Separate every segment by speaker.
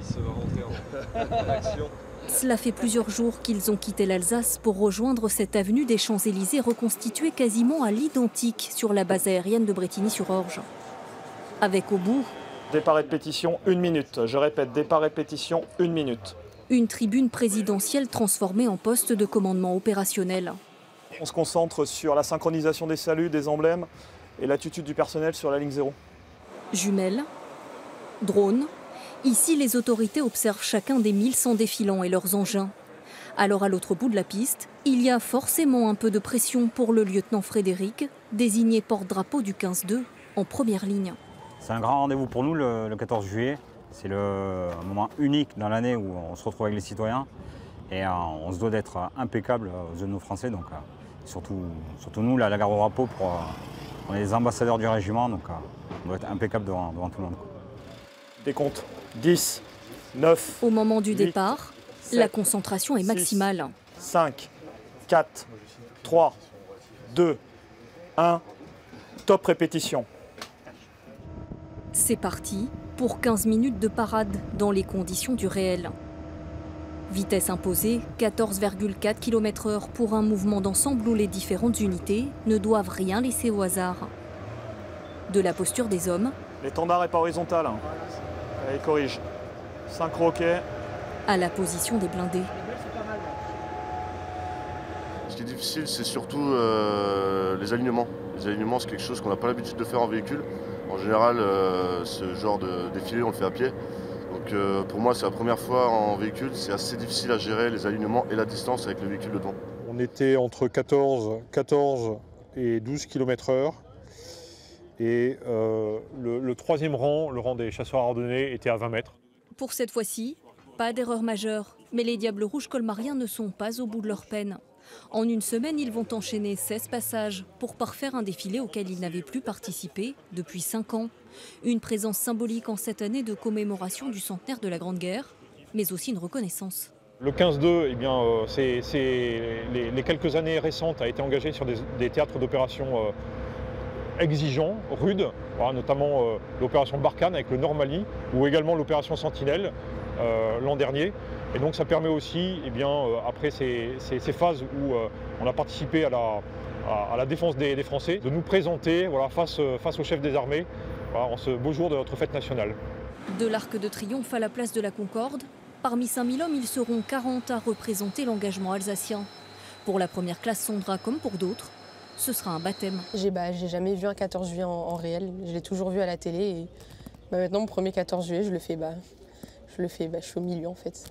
Speaker 1: se rentrer en action.
Speaker 2: Cela fait plusieurs jours qu'ils ont quitté l'Alsace pour rejoindre cette avenue des Champs-Élysées reconstituée quasiment à l'identique sur la base aérienne de Brétigny-sur-Orge. Avec au bout...
Speaker 3: Départ et pétition, 1 minute. Je répète, départ et pétition, 1 minute.
Speaker 2: Une tribune présidentielle transformée en poste de commandement opérationnel.
Speaker 3: On se concentre sur la synchronisation des saluts, des emblèmes et l'attitude du personnel sur la ligne 0.
Speaker 2: Jumelles, drones. Ici, les autorités observent chacun des 1100 défilants et leurs engins. Alors, à l'autre bout de la piste, il y a forcément un peu de pression pour le lieutenant Frédéric, désigné porte-drapeau du 15-2 en première ligne.
Speaker 4: C'est un grand rendez-vous pour nous, le 14 juillet. C'est un moment unique dans l'année où on se retrouve avec les citoyens. Et on se doit d'être impeccable aux yeux de nos Français. Donc, surtout nous, la garde au drapeau, on est les ambassadeurs du régiment. Donc, on doit être impeccable devant tout le monde.
Speaker 3: Décompte, 10, 9.
Speaker 2: Au moment du
Speaker 3: 8,
Speaker 2: départ,
Speaker 3: 7,
Speaker 2: la concentration est maximale.
Speaker 3: 5, 4, 3, 2, 1. Top répétition.
Speaker 2: C'est parti pour 15 minutes de parade dans les conditions du réel. Vitesse imposée, 14,4 km/h pour un mouvement d'ensemble où les différentes unités ne doivent rien laisser au hasard. De la posture des hommes.
Speaker 3: L'étendard n'est pas horizontal. Allez, corrige. Synchro, ok.
Speaker 2: À la position des blindés.
Speaker 5: Ce qui est difficile, c'est surtout les alignements. Les alignements, c'est quelque chose qu'on n'a pas l'habitude de faire en véhicule. En général, ce genre de défilé, on le fait à pied. Donc pour moi, c'est la première fois en véhicule. C'est assez difficile à gérer les alignements et la distance avec le véhicule devant.
Speaker 6: On était entre 14 et 12 km/h. Et le troisième rang, le rang des chasseurs ardennais, était à 20 mètres.
Speaker 2: Pour cette fois-ci, pas d'erreur majeure. Mais les Diables Rouges colmariens ne sont pas au bout de leur peine. En une semaine, ils vont enchaîner 16 passages pour parfaire un défilé auquel ils n'avaient plus participé depuis 5 ans. Une présence symbolique en cette année de commémoration du centenaire de la Grande Guerre, mais aussi une reconnaissance.
Speaker 6: Le 15-2, eh bien, les quelques années récentes, a été engagé sur des théâtres d'opération exigeants, rudes, voilà, notamment l'opération Barkhane avec le Nord-Mali ou également l'opération Sentinelle l'an dernier. Et donc ça permet aussi, eh bien, après ces phases où on a participé à la défense des Français, de nous présenter voilà, face au chef des armées voilà, en ce beau jour de notre fête nationale.
Speaker 2: De l'Arc de Triomphe à la place de la Concorde, parmi 5000 hommes, ils seront 40 à représenter l'engagement alsacien. Pour la première classe Sondra comme pour d'autres, ce sera un baptême.
Speaker 7: J'ai jamais vu un 14 juillet en réel, je l'ai toujours vu à la télé. Et maintenant, mon premier 14 juillet, je le fais, je suis au milieu en fait.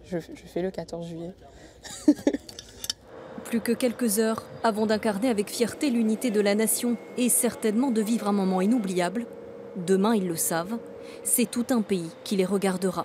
Speaker 7: Je fais le 14 juillet.
Speaker 2: Plus que quelques heures avant d'incarner avec fierté l'unité de la nation et certainement de vivre un moment inoubliable. Demain, ils le savent, c'est tout un pays qui les regardera.